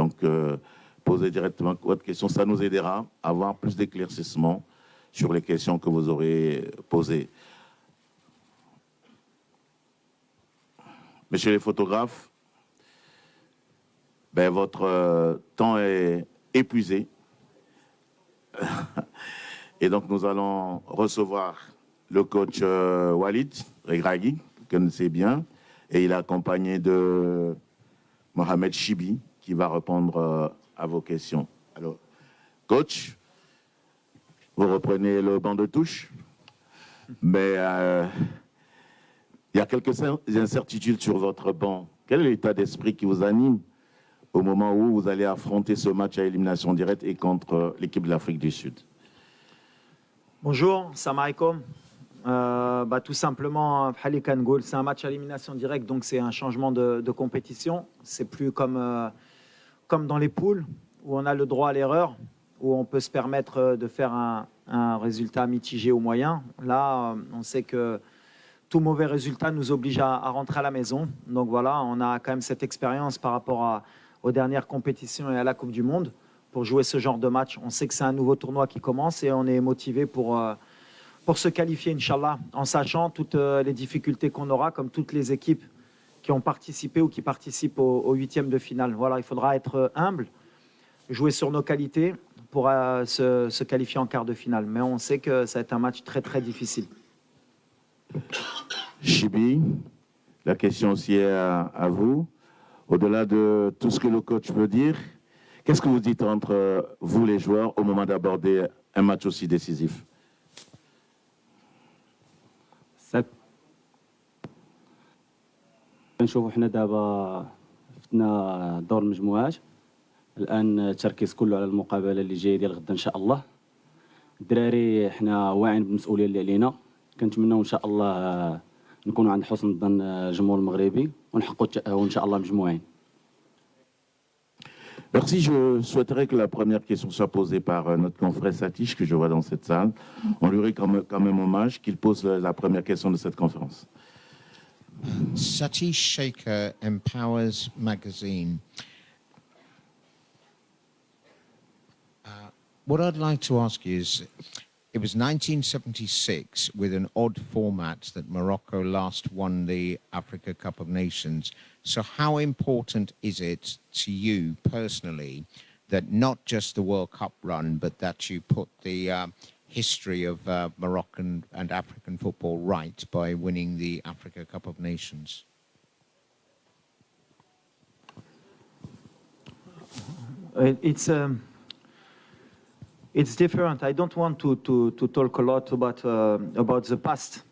Donc, posez directement votre question. Ça nous aidera à avoir plus d'éclaircissement sur les questions que vous aurez posées. Messieurs les photographes, ben, votre temps est épuisé. Et donc, nous allons recevoir le coach Walid Regragui, que vous connaissez bien, et il est accompagné de Mohamed Chibi, qui va répondre à vos questions. Alors, coach, vous reprenez le banc de touche, mais il y a quelques incertitudes sur votre banc. Quel est l'état d'esprit qui vous anime au moment où vous allez affronter ce match à élimination directe et contre l'équipe de l'Afrique du Sud? Bonjour, salam alaikum. Tout simplement, c'est un match à élimination directe, donc c'est un changement de compétition. C'est plus comme dans les poules, où on a le droit à l'erreur, où on peut se permettre de faire un résultat mitigé ou moyen. Là, on sait que tout mauvais résultat nous oblige à rentrer à la maison. Donc voilà, on a quand même cette expérience par rapport aux dernières compétitions et à la Coupe du Monde pour jouer ce genre de match. On sait que c'est un nouveau tournoi qui commence et on est motivé pour se qualifier, Inch'Allah, en sachant toutes les difficultés qu'on aura, comme toutes les équipes qui ont participé ou qui participent au huitième de finale. Voilà, il faudra être humble, jouer sur nos qualités pour se qualifier en quart de finale. Mais on sait que ça va être un match très, très difficile. Chibi, la question aussi est à vous. Au-delà de tout ce que le coach peut dire, qu'est-ce que vous dites entre vous, les joueurs, au moment d'aborder un match aussi décisif? نشوفوا حنا دابا فتنا دور المجموعات. الان التركيز كله على المقابله اللي جايه ديال غدا ان شاء الله. الدراري حنا واعيين بالمسؤوليه اللي علينا، كنتمناو ان شاء الله نكونوا عند حسن ظن الجمهور المغربي ونحققوا التاهل ان شاء الله مجموعين. Merci. Je souhaiterais que la première question soit posée par notre confrère Satish, que je vois dans cette salle. On lui rend quand même hommage qu'il pose la première question de cette conférence. Satish Shaker, Empowers Magazine. What I'd like to ask you is, it was 1976 with an odd format that Morocco last won the Africa Cup of Nations. So how important is it to you personally that not just the World Cup run, but that you put the history of Moroccan and African football right by winning the Africa Cup of Nations? It's different. I don't want to talk a lot about the past.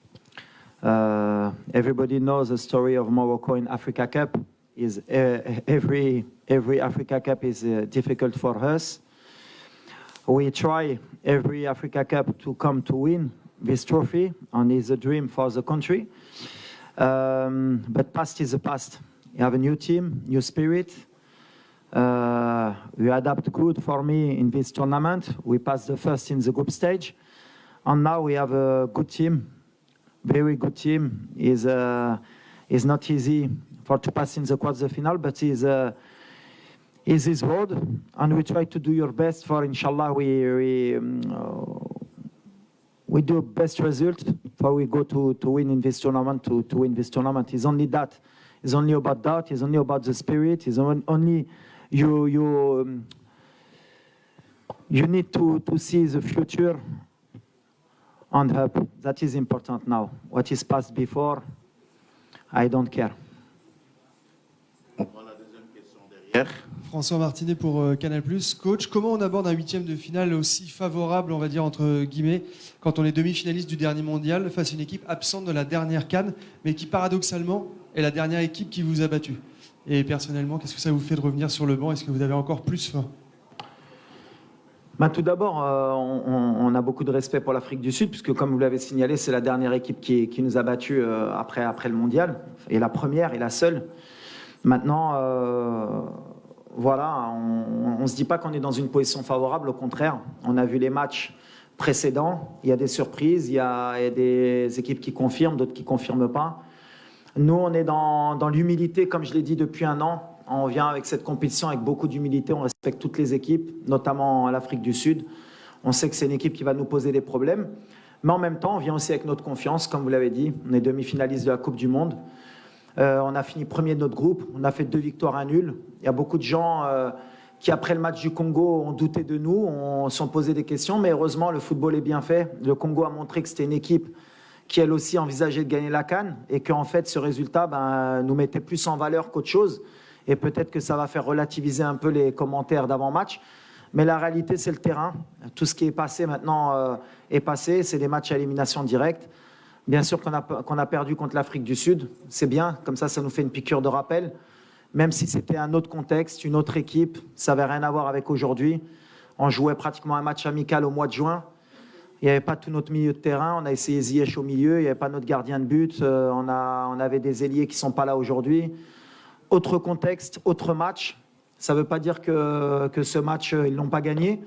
Everybody knows the story of Morocco in Africa Cup. Every Africa Cup is difficult for us. We try every Africa Cup to come to win this trophy, and it's a dream for the country. But past is the past. You have a new team, new spirit. We adapt good for me in this tournament. We passed the first in the group stage, and now we have a good team, very good team. Is not easy to pass in the quarter-final, but is his road, and we try to do your best for. Inshallah, we do best result for we go to win in this tournament. To win this tournament is only that. It's only about that. It's only about the spirit. It's only. You need to see the future and hope. That is important now. What is past before, I don't care. On prend la deuxième question derrière. François Martinet pour Canal+. Coach, comment on aborde un huitième de finale aussi favorable, on va dire entre guillemets, quand on est demi-finaliste du dernier mondial face à une équipe absente de la dernière CAN, mais qui paradoxalement est la dernière équipe qui vous a battu? Et personnellement, qu'est-ce que ça vous fait de revenir sur le banc? Est-ce que vous avez encore plus faim? Tout d'abord, on a beaucoup de respect pour l'Afrique du Sud, puisque comme vous l'avez signalé, c'est la dernière équipe qui nous a battus après le mondial, et la première et la seule. Maintenant, voilà, on ne se dit pas qu'on est dans une position favorable, au contraire. On a vu les matchs précédents, il y a des surprises, il y a des équipes qui confirment, d'autres qui ne confirment pas. Nous, on est dans l'humilité, comme je l'ai dit depuis un an, On vient avec cette compétition avec beaucoup d'humilité, on respecte toutes les équipes, notamment l'Afrique du Sud. On sait que c'est une équipe qui va nous poser des problèmes. Mais en même temps, on vient aussi avec notre confiance, comme vous l'avez dit. On est demi-finaliste de la Coupe du Monde. On a fini premier de notre groupe. On a fait 2 victoires, 1 nul. Il y a beaucoup de gens qui, après le match du Congo, ont douté de nous, ont sont posé des questions. Mais heureusement, le football est bien fait. Le Congo a montré que c'était une équipe qui, elle aussi, envisageait de gagner la CAN. Et qu'en fait, ce résultat nous mettait plus en valeur qu'autre chose. Et peut-être que ça va faire relativiser un peu les commentaires d'avant-match. Mais la réalité, c'est le terrain. Tout ce qui est passé maintenant est passé. C'est des matchs à élimination directe. Bien sûr qu'on a perdu contre l'Afrique du Sud. C'est bien. Comme ça nous fait une piqûre de rappel. Même si c'était un autre contexte, une autre équipe, ça n'avait rien à voir avec aujourd'hui. On jouait pratiquement un match amical au mois de juin. Il n'y avait pas tout notre milieu de terrain. On a essayé Ziyech au milieu. Il n'y avait pas notre gardien de but. On avait des ailiers qui ne sont pas là aujourd'hui. Autre contexte, autre match. Ça ne veut pas dire que ce match, ils ne l'ont pas gagné,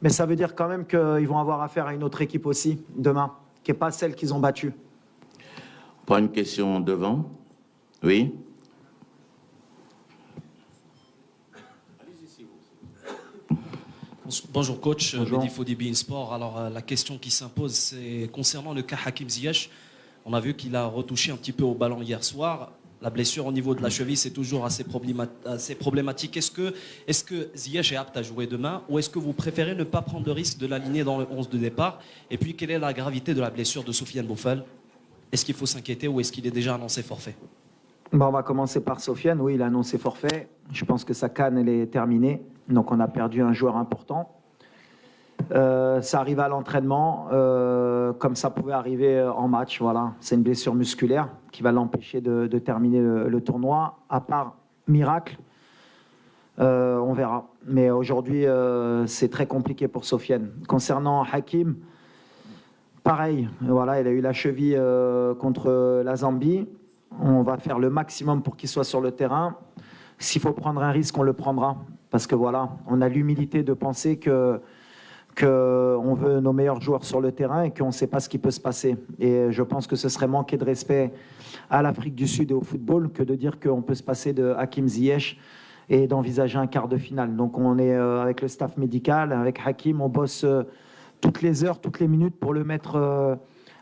mais ça veut dire quand même qu'ils vont avoir affaire à une autre équipe aussi, demain, qui n'est pas celle qu'ils ont battue. On prend une question devant. Oui. Bonjour coach, Bonjour. Mehdi Fodi beIN Sport. Alors la question qui s'impose, c'est concernant le cas Hakim Ziyech. On a vu qu'il a retouché un petit peu au ballon hier soir. La blessure au niveau de la cheville, c'est toujours assez problématique. Est-ce que Ziyech est apte à jouer demain ou est-ce que vous préférez ne pas prendre de risque de l'aligner dans le 11 de départ? Et puis, quelle est la gravité de la blessure de Sofiane Boufal? Est-ce qu'il faut s'inquiéter ou est-ce qu'il est déjà annoncé forfait? On va commencer par Sofiane. Oui, il a annoncé forfait. Je pense que sa CAN, elle est terminée. Donc, on a perdu un joueur important. Ça arrive à l'entraînement, comme ça pouvait arriver en match. Voilà. C'est une blessure musculaire qui va l'empêcher de terminer le tournoi. À part miracle, on verra. Mais aujourd'hui, c'est très compliqué pour Sofiane. Concernant Hakim, pareil. Voilà, il a eu la cheville contre la Zambie. On va faire le maximum pour qu'il soit sur le terrain. S'il faut prendre un risque, on le prendra. Parce que voilà, on a l'humilité de penser qu'on veut nos meilleurs joueurs sur le terrain et qu'on ne sait pas ce qui peut se passer. Et je pense que ce serait manquer de respect à l'Afrique du Sud et au football que de dire qu'on peut se passer de Hakim Ziyech et d'envisager un quart de finale. Donc on est avec le staff médical, avec Hakim, on bosse toutes les heures, toutes les minutes pour le mettre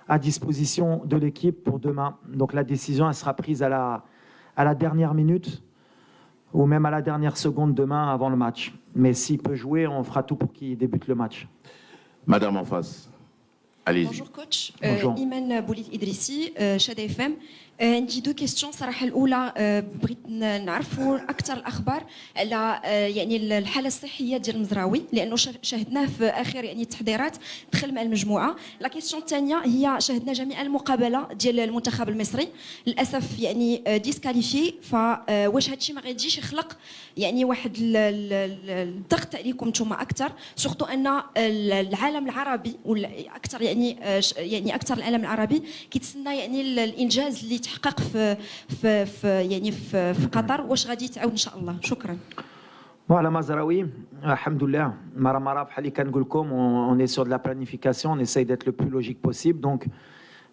à disposition de l'équipe pour demain. Donc la décision, elle sera prise à la dernière minute ou même à la dernière seconde demain avant le match. Mais s'il peut jouer, on fera tout pour qu'il débute le match. Madame en face. Allez-y. Bonjour coach, Bonjour. إيمان بوليد إدريسي شادي FM. عندي دو كيستيون صراحه الاولى بغيت نعرفوا اكثر الاخبار على يعني الحاله الصحيه ديال المزراوي لانه شاهدناه في اخر يعني التحضيرات دخل مع المجموعه. لا كيستيون الثانيه هي شاهدنا جميع المقابله ديال المنتخب المصري للاسف يعني ديسكاليفي فواش هادشي ما غاديش يخلق يعني واحد الضغط عليكم نتوما اكثر سورتو ان العالم العربي ولا اكثر يعني اكثر العالم العربي كيتسنى يعني الانجاز اللي تحقق في قطر واش غادي تعاود ان شاء الله. شكرا. Voilà, Mazraoui, alhamdoulilah, Maramara, Halikan Gulkom, on est sur de la planification, on essaye d'être le plus logique possible. Donc,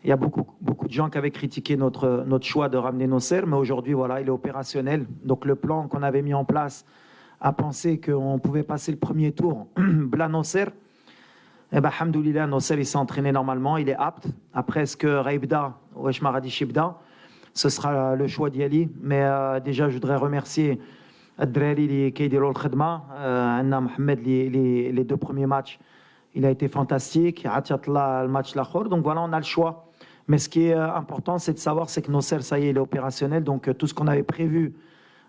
il y a beaucoup de gens qui avaient critiqué notre choix de ramener Nosser, mais aujourd'hui, voilà, il est opérationnel. Donc, le plan qu'on avait mis en place à penser qu'on pouvait passer le premier tour, Bla Nosser, eh ben, alhamdoulilah, Nosser, il s'est entraîné normalement, il est apte. Après, est-ce que Raibda ou Eshmaradi Shibda, ce sera le choix d'Yali. Mais déjà, je voudrais remercier Adrali qui a Khedma, Anna Mohamed, les 2 premiers matchs. Il a été fantastique. Atiatla, le match Lahore. Donc voilà, on a le choix. Mais ce qui est important, c'est de savoir c'est que Nosser, ça y est, il est opérationnel. Donc tout ce qu'on avait prévu,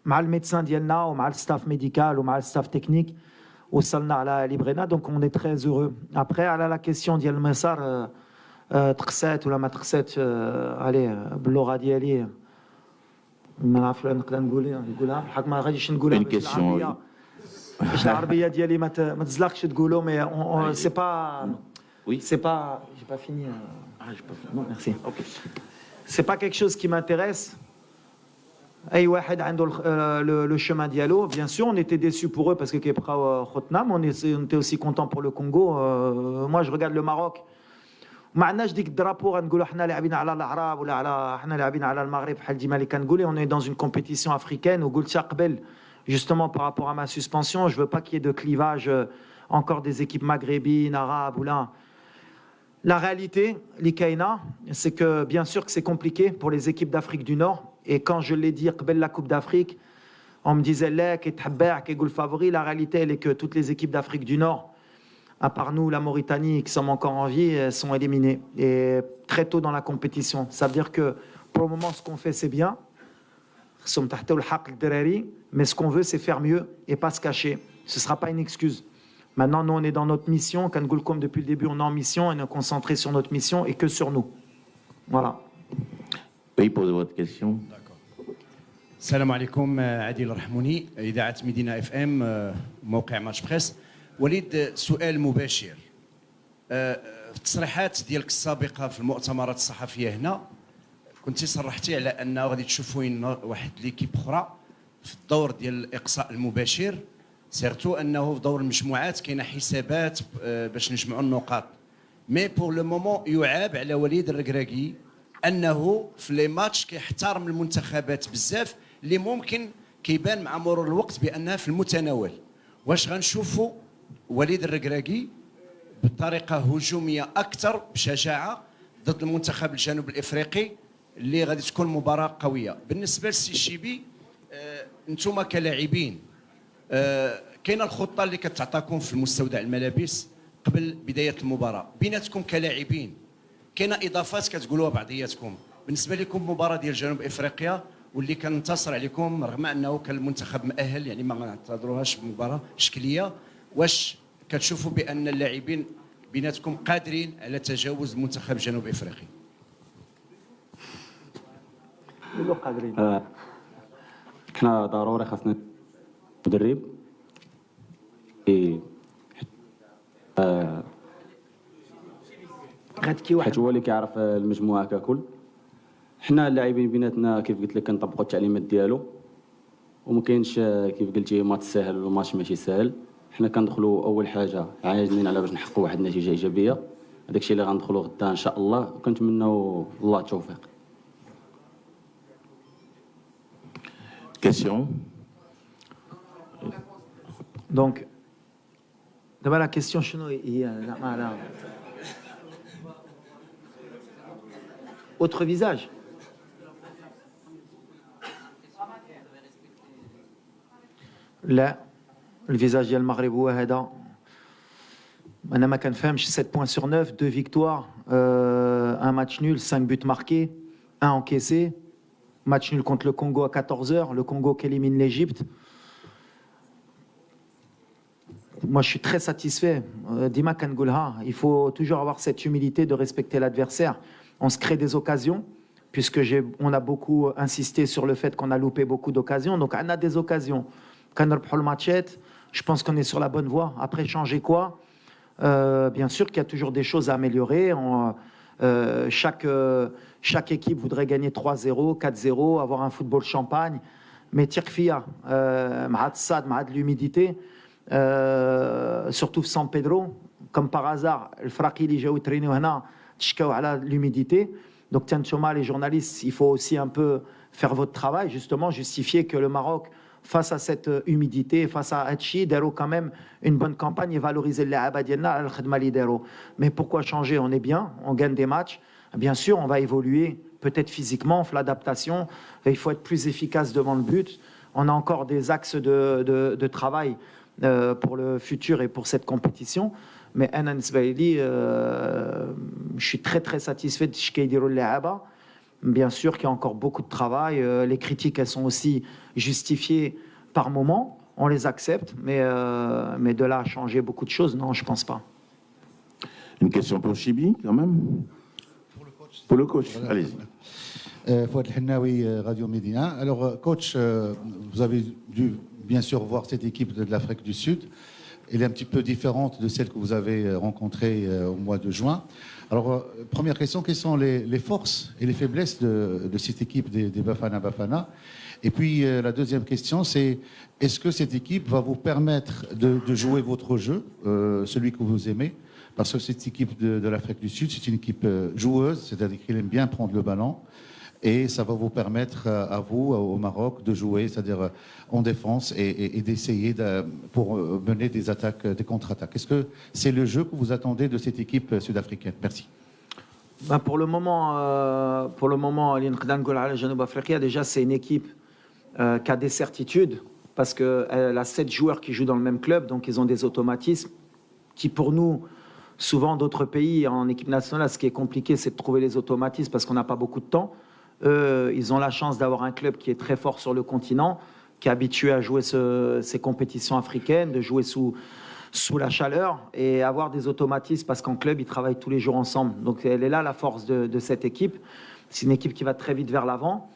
mal le médecin d'Yelna, ou mal le staff médical, ou mal le staff technique, au Salna à la Librena. Donc on est très heureux. Après, à la question d'Yel Messar, تخسات ولا ما تخسات عليه باللغه ديالي ما نعرف نقدر نقولها بحق ما غاديش نقولها بالعربيه باش العربيه ديالي ما تزلقش تقولوا مي سي با Oui. c'est pas j'ai pas fini non merci c'est pas quelque chose qui m'intéresse. اي واحد عنده le chemin dialogue. Bien sûr, on était déçus pour eux parce que Kepra Khotnam, on était aussi content pour le Congo. Moi je regarde le Maroc. ما عندناش ديك الدرابو غنقولوا حنا لاعبين على الاعراب ولا على حنا لاعبين على المغرب بحال ديما اللي كنقول. On est dans une compétition africaine وقلتها قبل justement par rapport à ma suspension, je veux pas qu'il y ait de clivage encore des équipes maghrébines, arabes ou là. La réalité, l'Ikaina, c'est que bien sûr que c'est compliqué pour les équipes d'Afrique du Nord. Et quand je l'ai dit, قبل la Coupe d'Afrique, on me disait là, qui est le favori. La réalité, elle est que toutes les équipes d'Afrique du Nord, à part nous, la Mauritanie, qui sommes encore en vie, sont éliminées. Et très tôt dans la compétition. Ça veut dire que pour le moment, ce qu'on fait, c'est bien. Mais ce qu'on veut, c'est faire mieux et pas se cacher. Ce ne sera pas une excuse. Maintenant, nous, on est dans notre mission. Quand Goulkom, depuis le début, on est en mission. On est concentré sur notre mission et que sur nous. Voilà. Oui, posez votre question. السلام عليكم. عادل الرحموني، إذاعة مدينة اف ام، موقع ماتش بريس. وليد، سؤال مباشر. في التصريحات ديالك السابقة في المؤتمرات الصحفية هنا كنتي صرحتي على أن غادي تشوفوا واحد ليكيب أخرى في الدور ديال الإقصاء المباشر، سيرتو أنه في دور المجموعات كاينة حسابات باش نجمعوا النقاط. مي بور لو مومون يعاب على وليد الركراكي أنه في لي ماتش كيحترم المنتخبات بزاف اللي ممكن كيبان مع مرور الوقت بانها في المتناول. واش غنشوفوا وليد الركراكي بطريقه هجوميه اكثر بشجاعه ضد المنتخب الجنوب الافريقي اللي غادي تكون مباراه قويه؟ بالنسبه للسي شيبي، انتم كلاعبين كاينه الخطه اللي كتعطاكم في المستودع الملابس قبل بدايه المباراه بيناتكم كلاعبين، كاينه اضافات كتقولوها بعضياتكم. بالنسبه لكم مباراه ديال جنوب افريقيا واللي كننتصر عليكم رغم انه كان المنتخب مؤهل، يعني ما نعتبروهاش مباراه شكليه، واش كتشوفوا بان اللاعبين بيناتكم قادرين على تجاوز المنتخب الجنوب افريقي؟ حنا ضروري خاصنا مدرب حيت هو اللي كيعرف المجموعه ككل. حنا اللاعبين بيناتنا كيف قلت لك كنطبقوا التعليمات ديالو، وما كاينش كيف قلتي ماتش ساهل ولا ماتش ماشي ساهل. حنا كندخلوا اول حاجه عاجزين على باش نحققوا واحد النتيجه ايجابيه، هذاك الشيء اللي غندخلوا غدا ان شاء الله، وكنتمنوا الله التوفيق. Question. Donc, d'abord la question شنو هي؟ autre visage. لا الفيزاج ديال المغرب هو هذا. انا ما كنفهمش 7 points sur 9, 2 victoires, un match nul, 5 buts marqués, 1 encaissé, match nul contre le Congo à 14h, le Congo qui élimine l'Égypte. Moi, je suis très satisfait. Dima Kangoulha, il faut toujours avoir cette humilité de respecter l'adversaire. On se crée des occasions, puisque on a beaucoup insisté sur le fait qu'on a loupé beaucoup d'occasions. Donc, on a des occasions. Quand on le matchette, je pense qu'on est sur la bonne voie. Après, changer quoi? Bien sûr qu'il y a toujours des choses à améliorer. Chaque équipe voudrait gagner 3-0, 4-0, avoir un football champagne. Mais Tirkfia, de l'humidité, surtout San Pedro, comme par hasard, le Frakili, j'ai traîné à l'humidité. Donc, les journalistes, il faut aussi un peu faire votre travail, justement, justifier que le Maroc, face à cette humidité, face à Hachi, Dero quand même une bonne campagne et valoriser les Abadienna al-Khadma Lidero. Mais pourquoi changer? On est bien, on gagne des matchs. Bien sûr, on va évoluer, peut-être physiquement, l'adaptation. Il faut être plus efficace devant le but. On a encore des axes de travail pour le futur et pour cette compétition. Mais Anan Sbaili, je suis très très satisfait de Shkeidirou Leaba. Bien sûr qu'il y a encore beaucoup de travail. Les critiques, elles sont aussi justifiées par moment. On les accepte, mais de là à changer beaucoup de choses, non, je ne pense pas. Une question pour Chibi, quand même. Pour le coach, Voilà. allez-y. Fouad Hennaoui, Radio Médina. Alors, coach, vous avez dû bien sûr voir cette équipe de l'Afrique du Sud. Elle est un petit peu différente de celle que vous avez rencontrée au mois de juin. Alors, première question, quelles sont les forces et les faiblesses de cette équipe des Bafana Bafana? Et puis, la deuxième question, c'est est-ce que cette équipe va vous permettre de jouer votre jeu, celui que vous aimez? Parce que cette équipe de l'Afrique du Sud, c'est une équipe joueuse, c'est-à-dire qu'elle aime bien prendre le ballon. Et ça va vous permettre à vous, au Maroc, de jouer, c'est-à-dire en défense et d'essayer pour mener des attaques, des contre-attaques. Est-ce que c'est le jeu que vous attendez de cette équipe sud-africaine? Merci. Ben pour le moment, déjà c'est une équipe qui a des certitudes parce qu'elle a 7 joueurs qui jouent dans le même club, donc ils ont des automatismes qui pour nous, souvent d'autres pays en équipe nationale, ce qui est compliqué, c'est de trouver les automatismes parce qu'on n'a pas beaucoup de temps. Ils ont la chance d'avoir un club qui est très fort sur le continent, qui est habitué à jouer ces compétitions africaines, de jouer sous la chaleur et avoir des automatismes parce qu'en club, ils travaillent tous les jours ensemble. Donc, elle est là la force de cette équipe. C'est une équipe qui va très vite vers l'avant,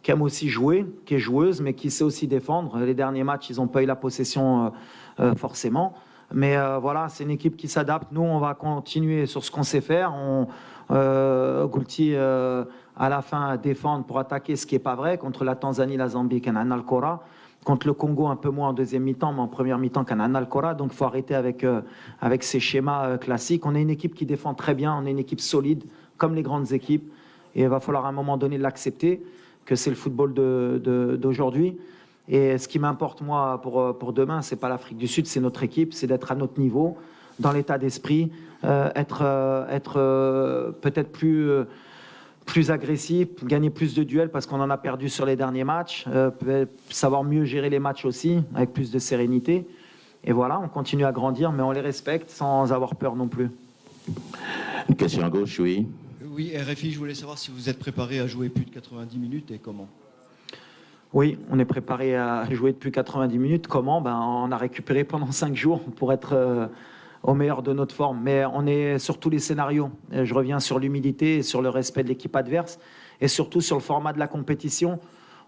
qui aime aussi jouer, qui est joueuse, mais qui sait aussi défendre. Les derniers matchs, ils n'ont pas eu la possession forcément. Mais voilà, c'est une équipe qui s'adapte. Nous, on va continuer sur ce qu'on sait faire. Goulti, à la fin, défendre pour attaquer, ce qui n'est pas vrai. Contre la Tanzanie, la Zambie, Canaan Al-Kora. Contre le Congo, un peu moins en deuxième mi-temps, mais en première mi-temps, Canaan Al-Kora. Donc, il faut arrêter avec ces schémas classiques. On est une équipe qui défend très bien. On est une équipe solide, comme les grandes équipes. Et il va falloir à un moment donné l'accepter, que c'est le football d'aujourd'hui. Et ce qui m'importe, moi, pour demain, ce n'est pas l'Afrique du Sud, c'est notre équipe, c'est d'être à notre niveau, dans l'état d'esprit, être peut-être plus agressif, gagner plus de duels parce qu'on en a perdu sur les derniers matchs, savoir mieux gérer les matchs aussi, avec plus de sérénité. Et voilà, on continue à grandir, mais on les respecte sans avoir peur non plus. Une question à gauche, oui. Oui, RFI, je voulais savoir si vous êtes préparé à jouer plus de 90 minutes et comment. Oui, on est préparé à jouer depuis 90 minutes. Comment? On a récupéré pendant 5 jours pour être au meilleur de notre forme. Mais on est sur tous les scénarios. Je reviens sur l'humilité, sur le respect de l'équipe adverse et surtout sur le format de la compétition.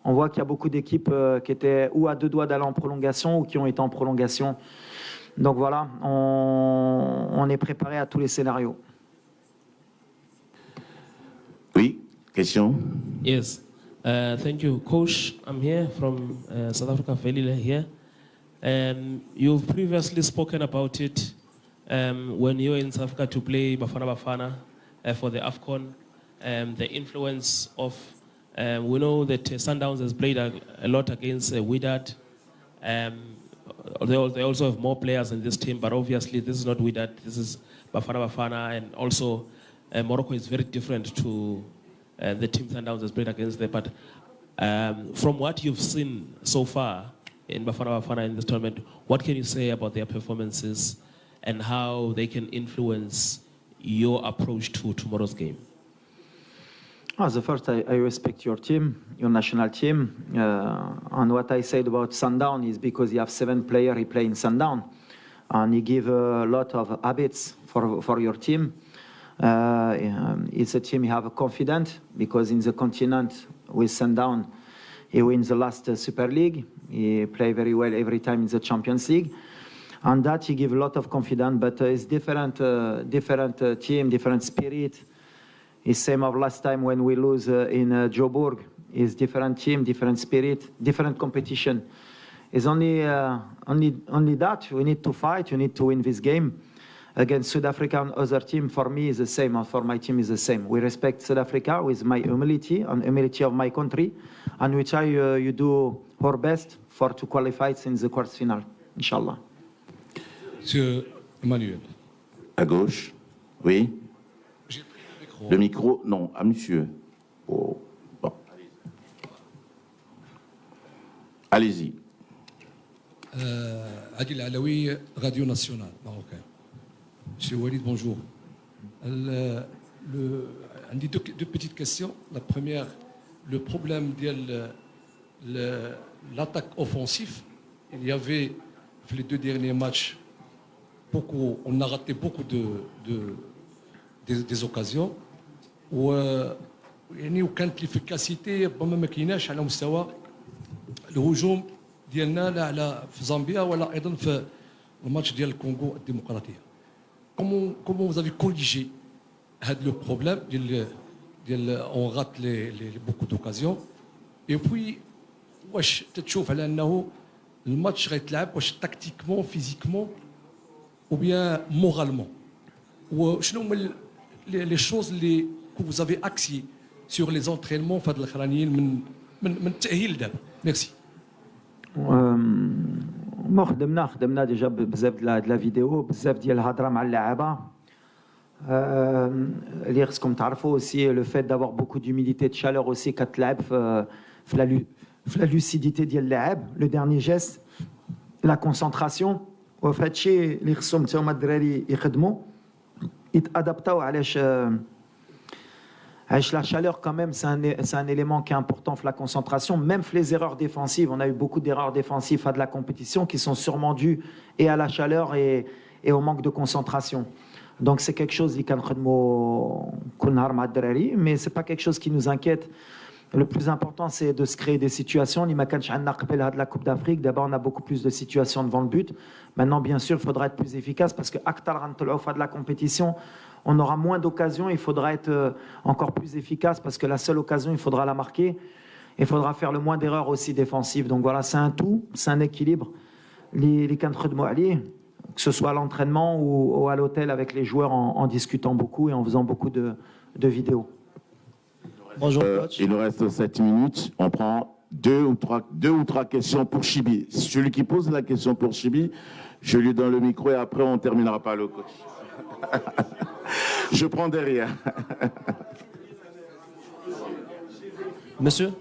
On voit qu'il y a beaucoup d'équipes qui étaient ou à 2 doigts d'aller en prolongation ou qui ont été en prolongation. Donc voilà, on est préparé à tous les scénarios. Oui, question? Yes. Thank you, Coach. I'm here from South Africa, Felile here. You've previously spoken about it when you were in South Africa to play Bafana Bafana for the AFCON. The influence of, we know that Sundowns has played a lot against Wydad. They also have more players in this team, but obviously this is not Wydad, this is Bafana Bafana, and also Morocco is very different to the team Sundowns has played against them. But from what you've seen so far in Bafana Bafana in this tournament, what can you say about their performances and how they can influence your approach to tomorrow's game? The first, I respect your team, your national team. And what I said about Sundown is because you have 7 players he play in Sundown. And he give a lot of habits for your team. It's a team you have confidence because in the continent with Sundown, he wins the last Super League. He play very well every time in the Champions League. And that he give a lot of confidence, but it's different team, different spirit. It's same of last time when we lose in Joburg. It's different team, different spirit, different competition. It's only that we need to fight. You need to win this game. Against South Africa and other team, for me, is the same, and for my team is the same. We respect South Africa with my humility and humility of my country, and we try you do our best to qualify in the quarter final, Inch'Allah. Monsieur Emmanuel. À gauche, oui. Le micro, non, à monsieur. Oh. Bon. Allez-y. Adil Alaoui, Radio Nationale, marocain. Monsieur Walid, bonjour. J'ai deux petites questions. La première, le problème de l'attaque offensive. Il y avait, les 2 derniers matchs, on a raté beaucoup des occasions. وكانت الافكاسيتي ربما ما كايناش على مستوى الهجوم ديالنا لا على في زامبيا ولا ايضا في الماتش ديال الكونغو الديمقراطيه. Comment vous avez corrigé le problème on rate beaucoup d'occasions et puis واش تتشوف على انه الماتش غيتلعب واش tactiquement physiquement ou bien moralement وشنو هما لي شوز اللي vous avez axé sur les entraînements في هاد الاخرانيين من التاهيل لدابا ميرسي. خدمنا ديجا بزاف د لا فيديو بزاف ديال الهضره مع اللاعبه اللي خصكم تعرفوا اوسي لو فيت دافوار بوكو دهوميديتي de chaleur اوسي كتلعب في la lucidité ديال اللاعب لو ديرني جيست لا كونسونطراسيون وفي هادشي اللي خصهم حتى هما الدراري يخدموا يتادابتاو علاش la chaleur, quand même, c'est un élément qui est important pour la concentration. Même les erreurs défensives, on a eu beaucoup d'erreurs défensives à de la compétition qui sont sûrement dues et à la chaleur et au manque de concentration. Donc c'est quelque chose mais c'est pas quelque chose qui nous inquiète. Le plus important, c'est de se créer des situations. La Coupe d'Afrique, d'abord, on a beaucoup plus de situations devant le but. Maintenant, bien sûr, il faudra être plus efficace parce que de la compétition, on aura moins d'occasions. Il faudra être encore plus efficace parce que la seule occasion, il faudra la marquer. Il faudra faire le moins d'erreurs aussi défensives. Donc voilà, c'est un tout, c'est un équilibre. Que ce soit à l'entraînement ou à l'hôtel avec les joueurs en discutant beaucoup et en faisant beaucoup de vidéos. Bonjour coach. Il nous reste 7 minutes. On prend deux ou trois questions pour Chibi. Celui qui pose la question pour Chibi, je lui donne le micro et après on terminera par le coach. Je prends derrière. Monsieur.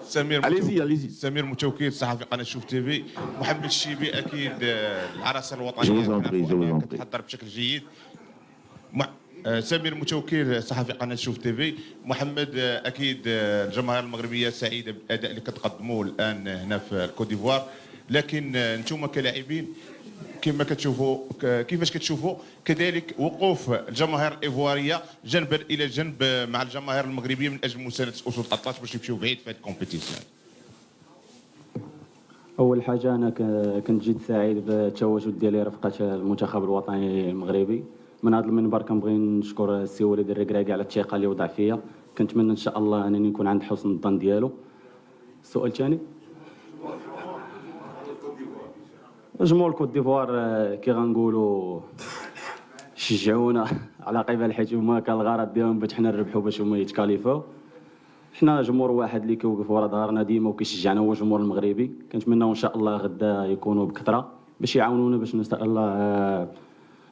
سمير allez-y. سمير متوكيل صحفي قناه شوف تي في. محمد الشيبي اكيد العناصر الوطنيه كتحضر بشكل جيد. سمير متوكيل صحفي قناه شوف تي في. محمد اكيد الجماهير المغربيه سعيده بالاداء اللي كتقدموه الان هنا في الكوت ديفوار، لكن انتم كلاعبين كما كتشوفوا كيفاش كتشوفوا كذلك وقوف الجماهير الايفواريه جنبا الى جنب مع الجماهير المغربيه من اجل مسانده اسود الاطلس باش يمشيو بعيد في هذه الكومبيتيسيون. اول حاجه انا كنت جد سعيد بالتواجد ديالي رفقه المنتخب الوطني المغربي. من هذا المنبر كنبغي نشكر السي وليد الركراكي على الثقه اللي وضع فيا. كنتمنى ان شاء الله انني نكون عند حسن الظن ديالو. السؤال الثاني جمهور الكوت ديفوار كي غنقولوا شجعونا على قبل حيت هما كان الغرض ديالهم باش حنا نربحوا باش هما يتكاليفاو. حنا جمهور واحد اللي كيوقف ورا ظهرنا ديما وكيشجعنا هو الجمهور المغربي. كنتمناو ان شاء الله غدا يكونوا بكثره باش يعاونونا باش ان شاء الله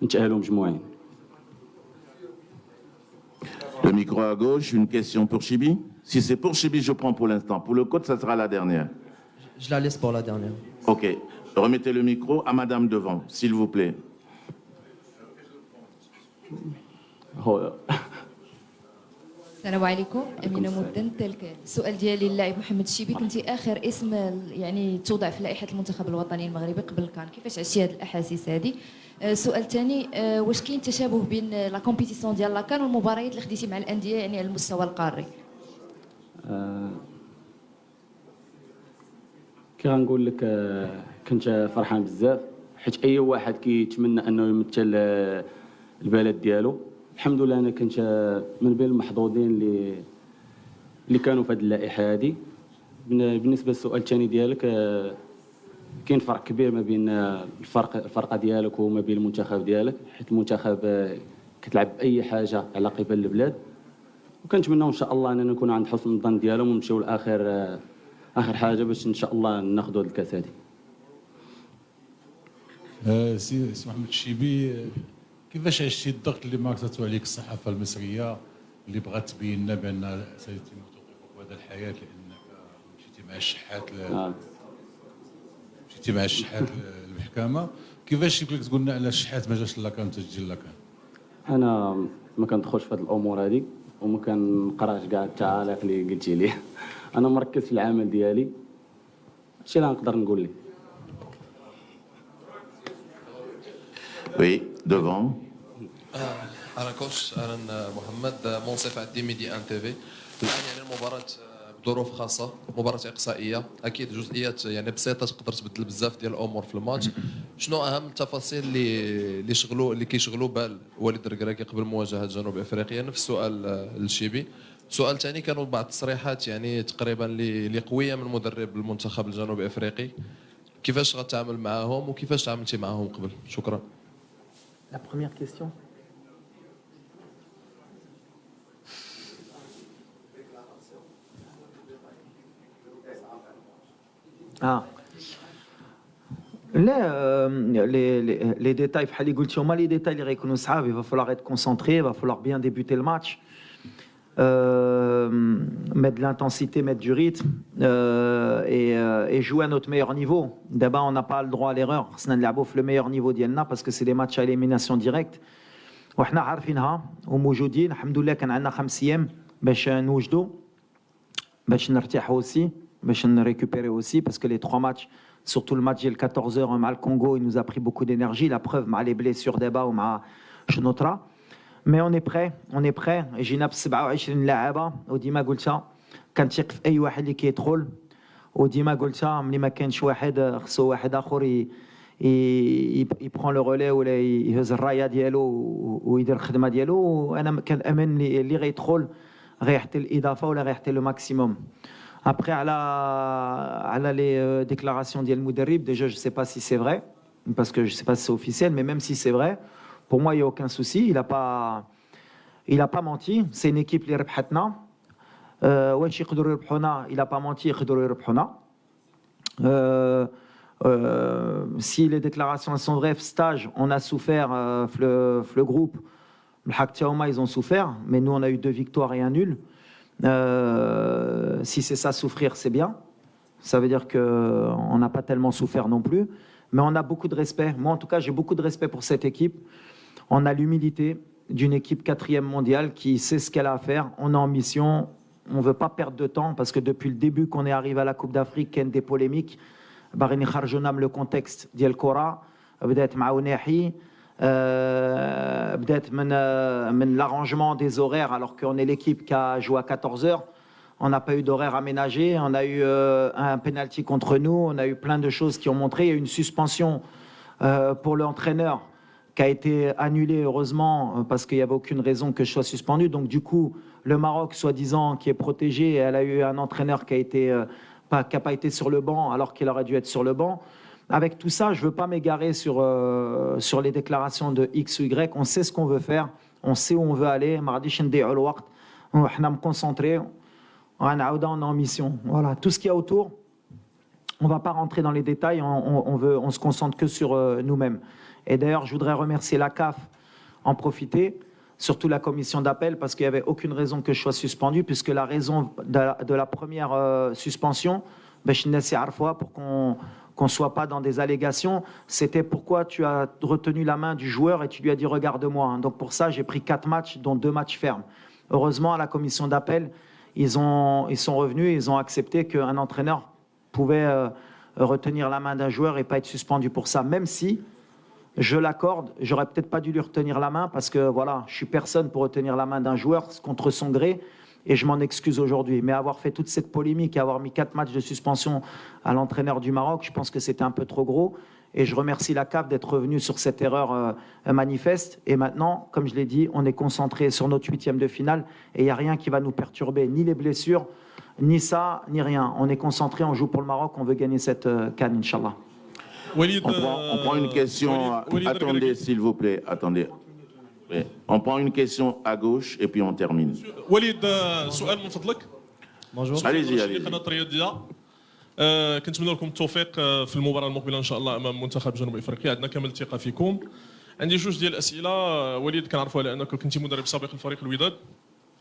نتاهلوا مجموعين. Le micro à gauche, une question pour Chibi. Si c'est pour Chibi, je prends pour l'instant. Pour le coach, ça sera la dernière. Je la laisse pour la dernière. Ok. Remettez le micro à madame devant, s'il vous plaît. السلام عليكم. أمينة مدن تلك السؤال ديالي للاعب محمد الشيبي، كنتي آخر اسم يعني توضع في لائحة المنتخب الوطني المغربي قبل كان، كيفاش عشتي هذه الأحاسيس هذه؟ السؤال الثاني، واش كاين تشابه بين لا كومبيتيسيون ديال لاكان والمباريات اللي خديتي مع الأندية يعني على المستوى القاري؟ كي غنقول لك كنت فرحان بزاف حيت اي واحد كيتمنى انه يمثل البلد ديالو. الحمد لله انا كنت من بين المحظوظين اللي كانوا في هذه اللائحه هذه. بالنسبه للسؤال الثاني ديالك، كاين فرق كبير ما بين الفرقه ديالك وما بين المنتخب ديالك، حيت المنتخب كتلعب اي حاجه على قبل البلاد، وكنتمنى ان شاء الله اننا نكون عند حسن الظن ديالهم ونمشيو لاخر حاجه باش ان شاء الله ناخذوا هذه الكاس هذه. سي محمد الشيبي، كيفاش عشتي الضغط اللي مارسته عليك الصحافه المصريه اللي بغات تبين لنا بان سيتم توقيفك هذا الحياه لانك مشيتي مع الشحات مشيتي مع الشحات للمحكمه؟ كيفاش يمكن لك تقول لنا على الشحات ما جاش لاكان تسجيل لاكان؟ انا ما كندخلش في هذه الامور هذه وما كنقراش كاع التعاليق اللي قلتي لي. انا مركز في العمل ديالي، هادشي اللي نقدر نقول لك. Oui, devant. أنا كوتش، أنا محمد منصف عندي ميديا ان تي في. الآن يعني المباراة بظروف خاصة، مباراة إقصائية، أكيد جزئيات يعني بسيطة تقدر تبدل بزاف ديال الأمور في الماتش. شنو أهم التفاصيل اللي كيشغلوا بال وليد الركراكي قبل مواجهة جنوب أفريقيا؟ نفس السؤال للشيبي. السؤال الثاني، كانوا بعض التصريحات يعني تقريبا اللي قوية من مدرب المنتخب الجنوبي أفريقي كيفاش غتعامل معاهم وكيفاش تعاملتي معاهم قبل؟ شكرا. La première question. Ah. Les détails, les détails, il va falloir être concentré, il va falloir bien débuter le match, mettre de l'intensité, mettre du rythme et jouer à notre meilleur niveau. D'abord, on n'a pas le droit à l'erreur. C'est le meilleur niveau d'Yelna parce que c'est des matchs à élimination directe. وحنا عارفينها وموجودين الحمد لله كان عندنا 5 ايام باش نوجدوا باش نرتاحوا aussi باش récupérer aussi parce que les 3 matchs surtout le match de 14h مع الكونغو il nous a pris beaucoup d'énergie la preuve مع les blessures d'Eba ou مع شنوطرا mais on est prêt جينا ب 27 لاعبه وديما قلتها كنثق في اي واحد اللي كيدخل وديما قلتها ملي ما كانش واحد خصو واحد اخر il prend le relais ولا يهز الرايه ديالو ويدير الخدمه ديالو وانا كنامن اللي غيدخل غيحتي الاضافه ولا غيحتي لو ماكسيموم. Après على les déclarations ديال المدرب déjà je sais pas si c'est vrai parce que je sais pas si c'est officiel mais même si c'est vrai pour moi il y a aucun souci il a pas menti c'est une équipe اللي ربحتنا واش يقدروا يربحونا il a pas menti يقدروا يربحونا. Si les déclarations sont vraies, stage, on a souffert, le groupe, le Haktiaoma, ils ont souffert, mais nous on a eu 2 victoires et 1 nul. Si c'est ça, souffrir, c'est bien. Ça veut dire qu'on n'a pas tellement souffert non plus, mais on a beaucoup de respect. Moi en tout cas, j'ai beaucoup de respect pour cette équipe. On a l'humilité d'une équipe 4e mondiale qui sait ce qu'elle a à faire. On est en mission, on ne veut pas perdre de temps parce que depuis le début qu'on est arrivé à la Coupe d'Afrique, il y a des polémiques. باغيين يخرجونا من لو كونتكست ديال الكره بدات مع وناحي بدات من l'arrangement des horaires alors qu'on est l'équipe qui a joué à 14h on n'a pas eu d'horaire aménagé on a eu un penalty contre nous on a eu plein de choses qui ont montré il y a eu une suspension pour l'entraîneur qui a été annulée heureusement parce qu'il n'y avait aucune raison que je sois suspendu donc du coup le Maroc soi-disant qui est protégé elle a eu un entraîneur qui n'a pas été sur le banc alors qu'il aurait dû être sur le banc. Avec tout ça, je ne veux pas m'égarer sur les déclarations de X ou Y. On sait ce qu'on veut faire, on sait où on veut aller. On est concentré, on est en mission. Voilà, tout ce qu'il y a autour, on ne va pas rentrer dans les détails, on se concentre que sur nous-mêmes. Et d'ailleurs, je voudrais remercier la CAF, en profiter, surtout la commission d'appel, parce qu'il n'y avait aucune raison que je sois suspendu, puisque la raison de la première suspension, pour qu'on ne soit pas dans des allégations, c'était pourquoi tu as retenu la main du joueur et tu lui as dit « regarde-moi ». Donc pour ça, j'ai pris 4 matchs, dont 2 matchs fermes. Heureusement, à la commission d'appel, ils sont revenus et ils ont accepté qu'un entraîneur pouvait retenir la main d'un joueur et pas être suspendu pour ça, même si je l'accorde, j'aurais peut-être pas dû lui retenir la main parce que voilà, je suis personne pour retenir la main d'un joueur contre son gré et je m'en excuse aujourd'hui. Mais avoir fait toute cette polémique et avoir mis 4 matchs de suspension à l'entraîneur du Maroc, je pense que c'était un peu trop gros et je remercie la CAF d'être revenu sur cette erreur manifeste. Et maintenant, comme je l'ai dit, on est concentré sur notre 8e de finale et il n'y a rien qui va nous perturber, ni les blessures, ni ça, ni rien. On est concentré, on joue pour le Maroc, on veut gagner cette CAN, Inch'Allah. On prend une question. Attendez, s'il vous plaît. Attendez. On prend une question à gauche et puis on termine. وليد سؤال من فضلك. Allez-y. قناة الرياضية. كنتمنى لكم التوفيق في المباراة المقبلة إن شاء الله أمام منتخب جنوب إفريقيا. عندنا كامل الثقة فيكم. عندي 2 ديال الأسئلة. وليد كنعرفوا على أنك كنتي مدرب سابق لفريق الوداد.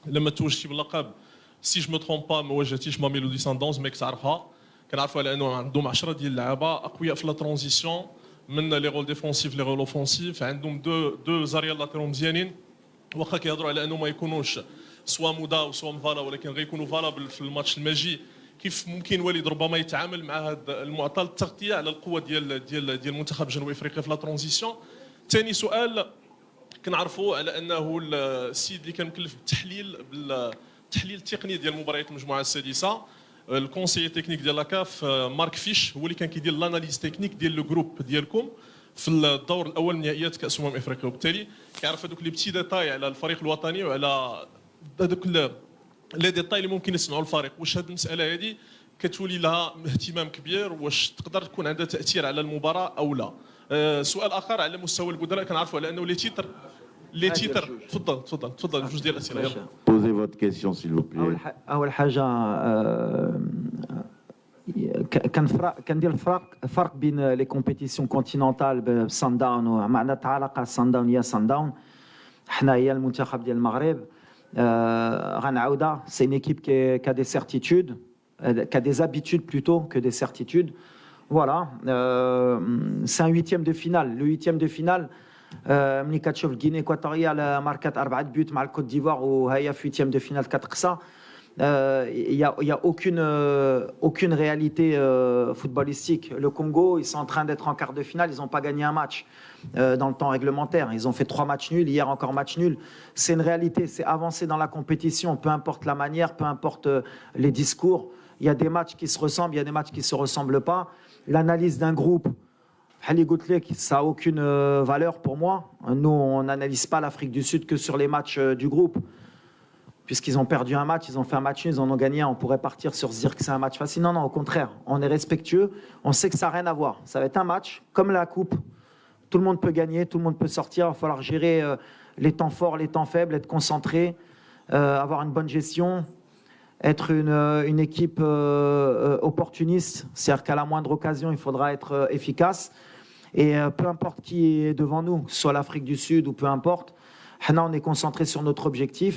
لما توجتي باللقب سي جو مو ترومب با ما واجهتيش ماميلودي ساندونز ميك تعرفها. كنعرفوا على انه عندهم 10 ديال اللعابه اقوياء في لا ترانزيسيون من لي رول ديفونسيف لي رول اوفونسيف عندهم دو زاريال لاتيرو مزيانين واخا كيهضروا على انه ما يكونوش سوا مودا او سوا مفالا ولكن غيكونوا فالابل في الماتش الماجي كيف ممكن وليد ربما يتعامل مع هذا المعطى التغطيه على القوه ديال منتخب جنوب افريقيا في لا ترانزيسيون. ثاني سؤال كنعرفوا على انه السيد اللي كان مكلف بالتحليل التقني ديال مباريات المجموعه السادسه الكونسيي تكنيك ديال لاكاف مارك فيش هو اللي كان كيدير لاناليز تكنيك ديال لو جروب ديالكم في الدور الاول من نهائيات كاس افريقيا وبالتالي كيعرف هذوك لي بتي ديتاي على الفريق الوطني وعلى هذوك لي ديتاي اللي ممكن يصنعوا الفريق. واش هذه المساله هذه كتولي لها اهتمام كبير واش تقدر تكون عندها تاثير على المباراه او لا. سؤال اخر على مستوى البدلاء، كنعرفوا على انه لي تيتر تفضل جوج ديال الاسئله يلا. Posez votre question s'il vous plaît. اول حاجه كندير فرق بين لي كومبيتيسيون كونتينونتال بسان داون ومعناتها علاقه سان داون هي سان داون. حنا هي المنتخب ديال المغرب غنعاودها. سي une équipe qui a des certitudes, qui a des habitudes plutôt que des certitudes. Voilà, c'est un huitième de finale. Le huitième de finale, ملي كتشوف الغيني équatoriale ماركات 4 بيوت مع الكوت ديفوار وهي في huitième de finale كتقصى. Il y a aucune réalité footballistique. Le Congo, ils sont en train d'être en quart de finale, ils n'ont pas gagné un match dans le temps réglementaire. Ils ont fait 3 matchs nuls, hier encore match nul. C'est une réalité, c'est avancer dans la compétition, peu importe la manière, peu importe les discours. Il y a des matchs qui se ressemblent, il y a des matchs qui ne se ressemblent pas. L'analyse d'un groupe, ça n'a aucune valeur pour moi. Nous, on n'analyse pas l'Afrique du Sud que sur les matchs du groupe. Puisqu'ils ont perdu un match, ils ont fait un match nul, ils en ont gagné un, on pourrait partir sur se dire que c'est un match facile. Non, au contraire, on est respectueux, on sait que ça n'a rien à voir. Ça va être un match, comme la coupe, tout le monde peut gagner, tout le monde peut sortir, il va falloir gérer les temps forts, les temps faibles, être concentré, avoir une bonne gestion, être une équipe opportuniste, c'est-à-dire qu'à la moindre occasion, il faudra être efficace. Et peu importe qui est devant nous, que ce soit l'Afrique du Sud ou peu importe, on est concentré sur notre objectif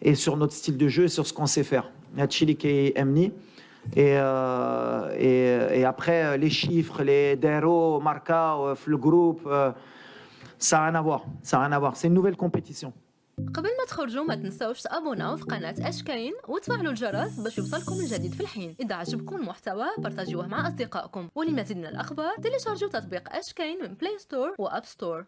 et sur notre style de jeu et sur ce qu'on sait faire. Chili qui est Emni. Et après, les chiffres, les Dero, Marca, le groupe, ça n'a rien à voir. Ça n'a rien à voir. C'est une nouvelle compétition. قبل ما تخرجوا ما تنسوش تابوناو في قناة أشكاين وتفعلوا الجرس باش يوصلكم الجديد في الحين. إذا عجبكم المحتوى بارتاجيوه مع أصدقائكم، ولمزيد من الأخبار تيليشارجوا تطبيق أشكاين من بلاي ستور وأب ستور.